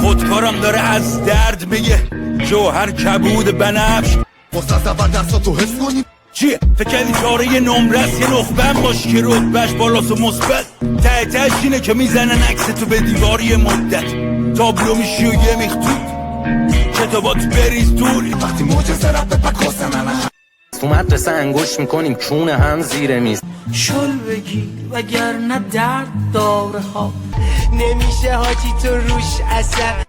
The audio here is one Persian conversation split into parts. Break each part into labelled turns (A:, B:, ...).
A: خودکارم داره از درد میگه جوهر کبود بنفش
B: واسه از اول دستاتو حس کنی
A: چیه؟ فکر کردی چاره یه نمرس یه نخبن باش که رتبهش بالاست و مثبت ته تهش اینه که میزنن عکس تو به دیوار یه مدت تابلو میشی و یه میختود کتابات بریز دوری
B: وقتی موجه رفت بکاسه منه
C: تو مدرسه انگوش میکنیم کون هم زیر میز
D: شل بگیر وگرنه درد داره ها نمیشه حاجی تو روش اثر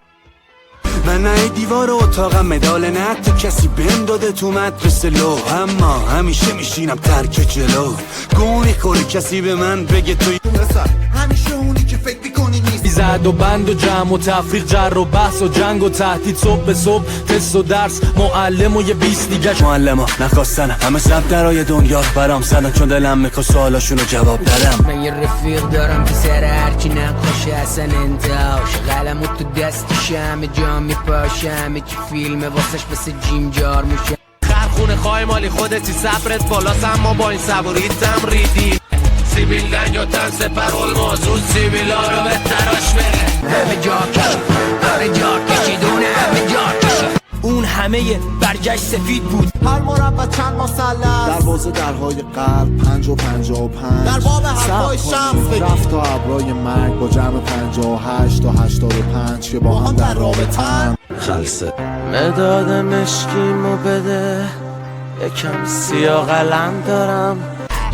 E: من نه دیوار اتاقم مدال نه تو کسی بهم داده تو مدرسه لو اما همیشه میشینم ترک جلو گو میخوره کسی به من بگه توی
B: همیشه اونی که فکر میکنی نیست
F: زد و بند و جمع و تفریق جر و بحث و جنگ و تهدید صبح به صبح تست و درس معلم و یه 20 دیگه
E: معلم ها نخواستن همه سب درای دنیا برام زدن چون دلم میخوا سوالاشونو جواب دادم
D: من یه رفیق دارم که سر هرکی نقاشه اصلا انتهاش قلمو تو دستش همه جا میپاشه همه چی فیلمه واسش مثل جیم جار میشه
F: خرخونه خواهی مالی خودتی صبرت بالاست اما با این صبوریتم ریدی سیبیل دنگ و تن سپرول موضوع سیبیل ها رو به تراش بره
D: همه جا کشید کشیدونه همه جا کشید
F: اون همه برگشت سفید بود
B: هر مربع چند مثلث
G: دروازه درهای قلب 5 و 55
B: در باب حرفای شمس بگی
G: رفت تا ابرای مرگ با جمع 58 تا 85 که با هم در رابطن
E: خلصه مداد مشکیمو بده یکم سیاه قلم دارم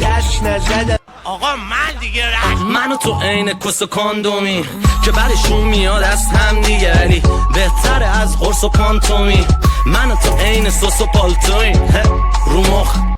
D: دست نزده
F: آقا من دیگه رفت منو تو عین کس و کاندومی که برشون میاد از هم دیگری بهتره از قرص و پانتومی منو تو عین سس و پالتوی رو مخ